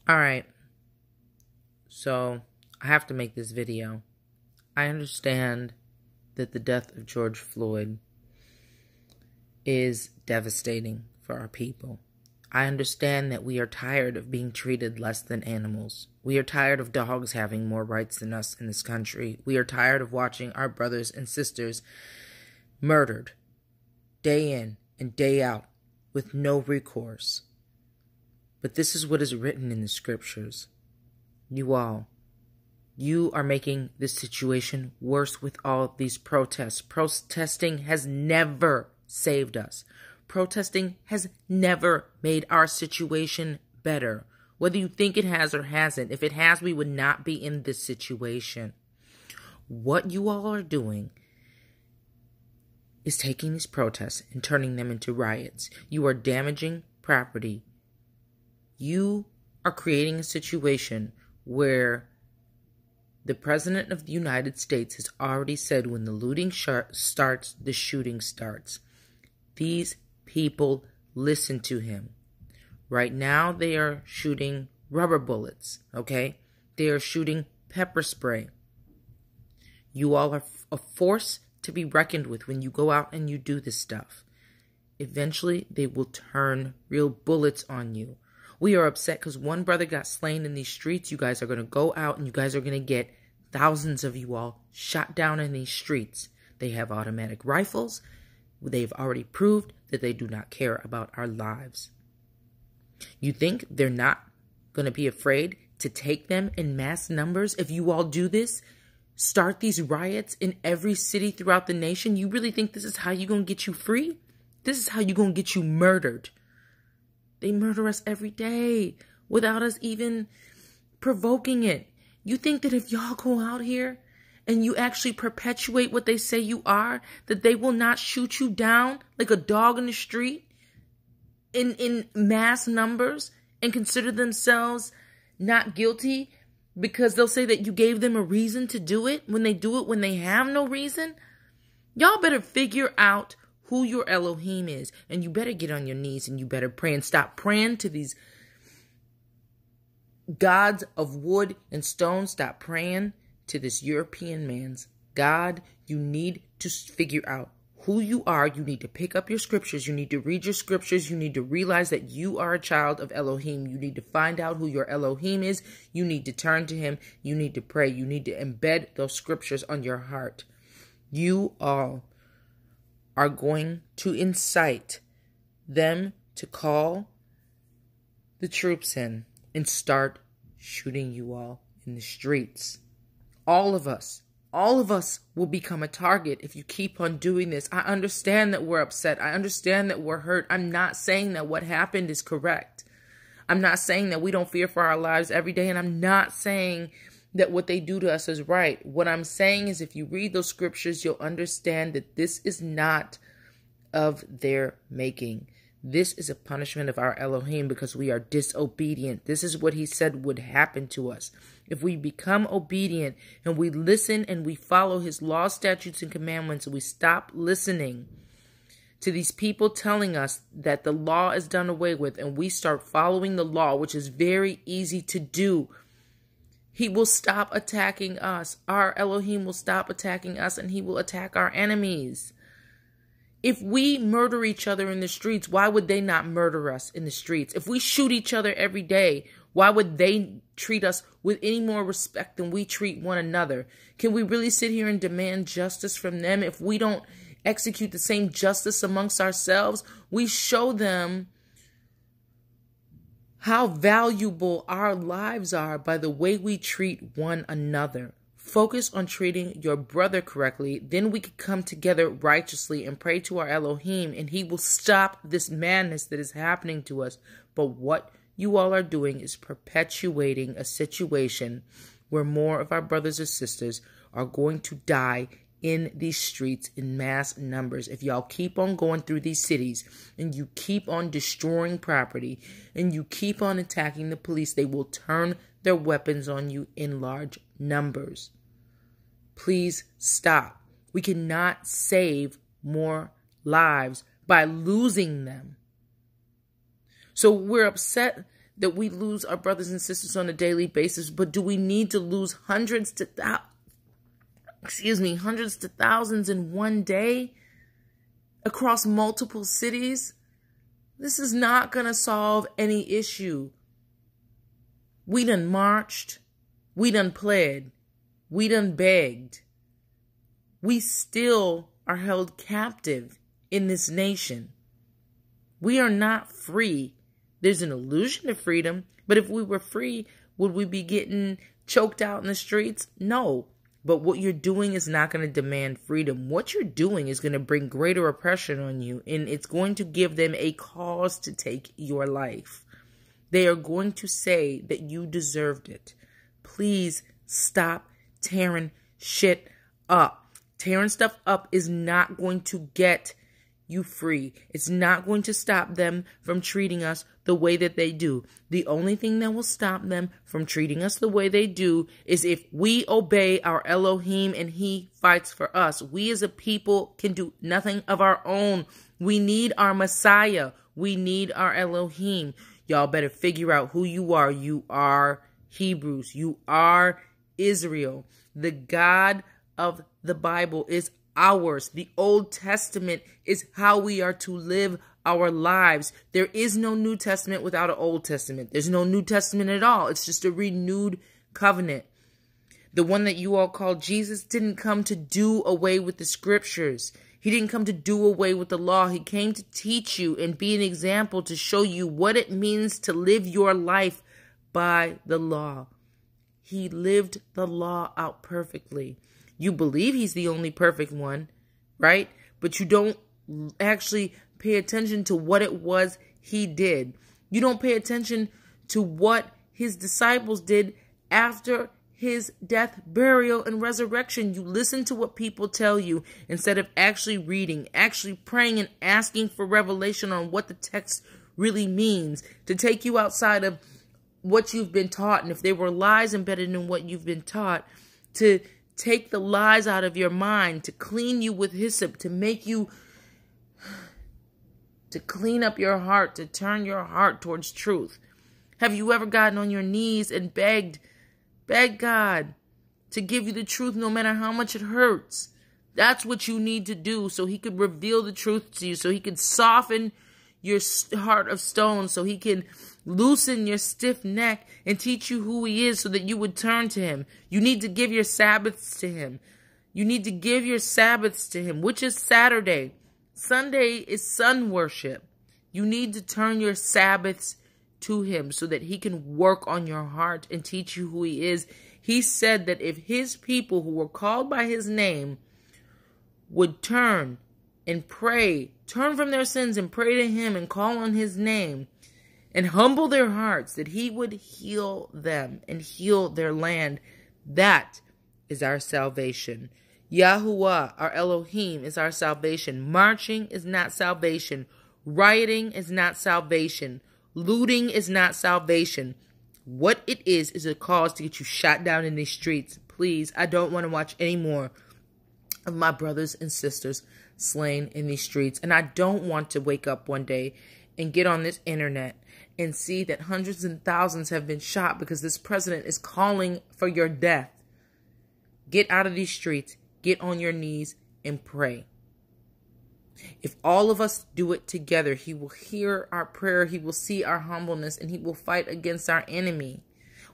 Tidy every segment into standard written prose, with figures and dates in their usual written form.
Alright, so I have to make this video. I understand that the death of George Floyd is devastating for our people. I understand that we are tired of being treated less than animals. We are tired of dogs having more rights than us in this country. We are tired of watching our brothers and sisters murdered day in and day out with no recourse. But this is what is written in the scriptures. You are making this situation worse with all these protests. Protesting has never saved us. Protesting has never made our situation better. Whether you think it has or hasn't, if it has, we would not be in this situation. What you all are doing is taking these protests and turning them into riots. You are damaging property. You are creating a situation where the President of the United States has already said when the looting starts, the shooting starts. These people listen to him. Right now, they are shooting rubber bullets, okay? They are shooting pepper spray. You all are a force to be reckoned with when you go out and you do this stuff. Eventually, they will turn real bullets on you. We are upset because one brother got slain in these streets. You guys are going to go out and you guys are going to get thousands of you all shot down in these streets. They have automatic rifles. They've already proved that they do not care about our lives. You think they're not going to be afraid to take them in mass numbers if you all do this? Start these riots in every city throughout the nation? You really think this is how you're going to get you free? This is how you're going to get you murdered. They murder us every day without us even provoking it. You think that if y'all go out here and you actually perpetuate what they say you are, that they will not shoot you down like a dog in the street in mass numbers and consider themselves not guilty because they'll say that you gave them a reason to do it when they do it when they have no reason? Y'all better figure out who your Elohim is, and you better get on your knees and you better pray and stop praying to these gods of wood and stone. Stop praying to this European man's God. You need to figure out who you are. You need to pick up your scriptures. You need to read your scriptures. You need to realize that you are a child of Elohim. You need to find out who your Elohim is. You need to turn to him. You need to pray. You need to embed those scriptures on your heart. You all are going to incite them to call the troops in and start shooting you all in the streets. All of us will become a target if you keep on doing this. I understand that we're upset. I understand that we're hurt. I'm not saying that what happened is correct. I'm not saying that we don't fear for our lives every day, and I'm not saying that what they do to us is right. What I'm saying is if you read those scriptures, you'll understand that this is not of their making. This is a punishment of our Elohim because we are disobedient. This is what he said would happen to us. If we become obedient and we listen and we follow his laws, statutes, and commandments, and we stop listening to these people telling us that the law is done away with, and we start following the law, which is very easy to do, he will stop attacking us. Our Elohim will stop attacking us, and he will attack our enemies. If we murder each other in the streets, why would they not murder us in the streets? If we shoot each other every day, why would they treat us with any more respect than we treat one another? Can we really sit here and demand justice from them if we don't execute the same justice amongst ourselves? We show them how valuable our lives are by the way we treat one another. Focus on treating your brother correctly. Then we can come together righteously and pray to our Elohim, and he will stop this madness that is happening to us. But what you all are doing is perpetuating a situation where more of our brothers and sisters are going to die in these streets in mass numbers. If y'all keep on going through these cities and you keep on destroying property and you keep on attacking the police, they will turn their weapons on you in large numbers. Please stop. We cannot save more lives by losing them. So we're upset that we lose our brothers and sisters on a daily basis, but do we need to lose hundreds to thousands in one day across multiple cities? This is not going to solve any issue. We done marched. We done pled. We done begged. We still are held captive in this nation. We are not free. There's an illusion of freedom, but if we were free, would we be getting choked out in the streets? No. But what you're doing is not going to demand freedom. What you're doing is going to bring greater oppression on you, and it's going to give them a cause to take your life. They are going to say that you deserved it. Please stop tearing shit up. Tearing stuff up is not going to get you free. It's not going to stop them from treating us the way that they do. The only thing that will stop them from treating us the way they do is if we obey our Elohim and he fights for us. We as a people can do nothing of our own. We need our Messiah. We need our Elohim. Y'all better figure out who you are. You are Hebrews. You are Israel. The God of the Bible is ours. The Old Testament is how we are to live our lives. There is no New Testament without an Old Testament. There's no New Testament at all. It's just a renewed covenant. The one that you all call Jesus didn't come to do away with the scriptures. He didn't come to do away with the law. He came to teach you and be an example to show you what it means to live your life by the law. He lived the law out perfectly. You believe he's the only perfect one, right? But you don't actually pay attention to what it was he did. You don't pay attention to what his disciples did after his death, burial, and resurrection. You listen to what people tell you instead of actually reading, actually praying and asking for revelation on what the text really means to take you outside of what you've been taught. And if there were lies embedded in what you've been taught, to take the lies out of your mind, to clean you with hyssop, to make you, to clean up your heart, to turn your heart towards truth. Have you ever gotten on your knees and begged God to give you the truth no matter how much it hurts? That's what you need to do so he could reveal the truth to you, so he could soften your heart of stone, so he can loosen your stiff neck and teach you who he is so that you would turn to him. You need to give your Sabbaths to him. You need to give your Sabbaths to him, which is Saturday. Sunday is sun worship. You need to turn your Sabbaths to him so that he can work on your heart and teach you who he is. He said that if his people who were called by his name would turn and pray, turn from their sins and pray to him and call on his name and humble their hearts, that he would heal them and heal their land. That is our salvation. Yahuwah, our Elohim, is our salvation. Marching is not salvation. Rioting is not salvation. Looting is not salvation. What it is a cause to get you shot down in these streets. Please, I don't want to watch any more of my brothers and sisters slain in these streets. And I don't want to wake up one day and get on this internet and see that hundreds and thousands have been shot because this president is calling for your death. Get out of these streets. Get on your knees and pray. If all of us do it together, he will hear our prayer, he will see our humbleness, and he will fight against our enemy.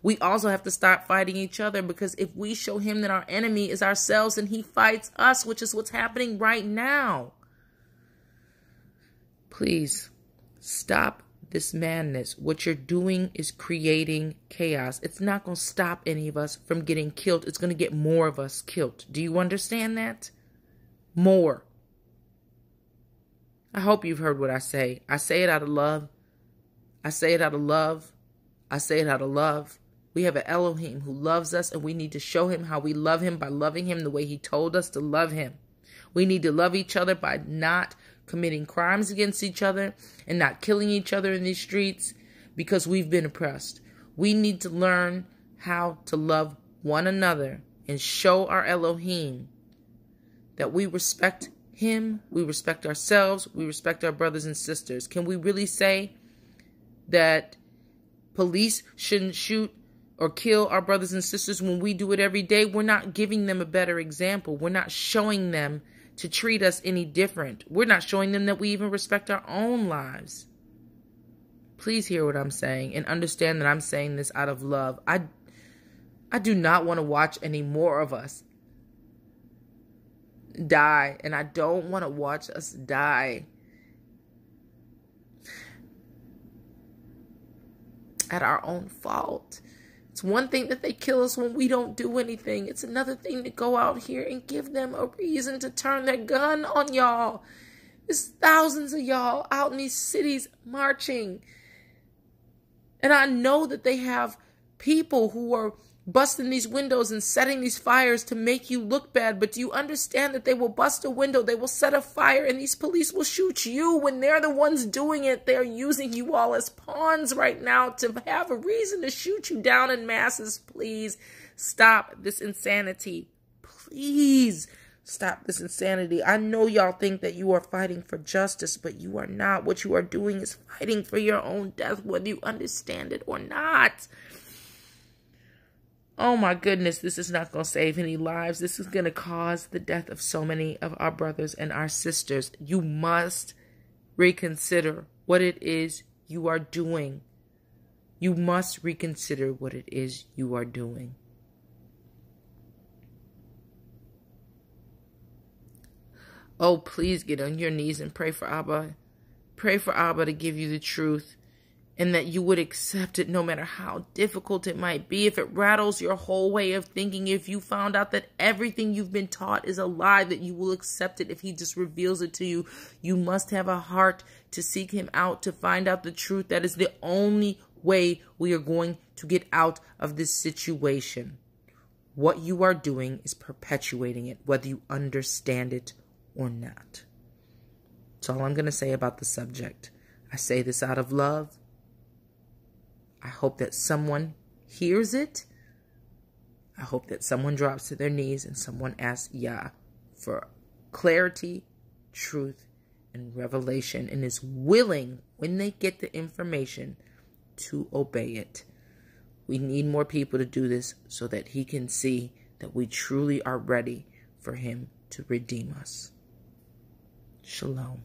We also have to stop fighting each other, because if we show him that our enemy is ourselves and he fights us, which is what's happening right now. Please stop this madness. What you're doing is creating chaos. It's not going to stop any of us from getting killed. It's going to get more of us killed. Do you understand that? More. I hope you've heard what I say. I say it out of love. I say it out of love. I say it out of love. We have an Elohim who loves us, and we need to show him how we love him by loving him the way he told us to love him. We need to love each other by not committing crimes against each other and not killing each other in these streets because we've been oppressed. We need to learn how to love one another and show our Elohim that we respect him, we respect ourselves, we respect our brothers and sisters. Can we really say that police shouldn't shoot or kill our brothers and sisters when we do it every day, we're not giving them a better example. We're not showing them to treat us any different. We're not showing them that we even respect our own lives. Please hear what I'm saying and understand that I'm saying this out of love. I do not want to watch any more of us die, and I don't want to watch us die at our own fault. It's one thing that they kill us when we don't do anything. It's another thing to go out here and give them a reason to turn their gun on y'all. There's thousands of y'all out in these cities marching. And I know that they have people who are busting these windows and setting these fires to make you look bad. But do you understand that they will bust a window, they will set a fire, and these police will shoot you when they're the ones doing it? They're using you all as pawns right now to have a reason to shoot you down in masses. Please stop this insanity. Please stop this insanity. I know y'all think that you are fighting for justice, but you are not. What you are doing is fighting for your own death, whether you understand it or not. Oh my goodness, this is not going to save any lives. This is going to cause the death of so many of our brothers and our sisters. You must reconsider what it is you are doing. You must reconsider what it is you are doing. Oh, please get on your knees and pray for Abba. Pray for Abba to give you the truth, and that you would accept it no matter how difficult it might be. If it rattles your whole way of thinking, if you found out that everything you've been taught is a lie, that you will accept it if he just reveals it to you. You must have a heart to seek him out, to find out the truth. That is the only way we are going to get out of this situation. What you are doing is perpetuating it, whether you understand it or not. That's all I'm going to say about the subject. I say this out of love. I hope that someone hears it. I hope that someone drops to their knees and someone asks Yah for clarity, truth, and revelation, and is willing, when they get the information, to obey it. We need more people to do this so that he can see that we truly are ready for him to redeem us. Shalom.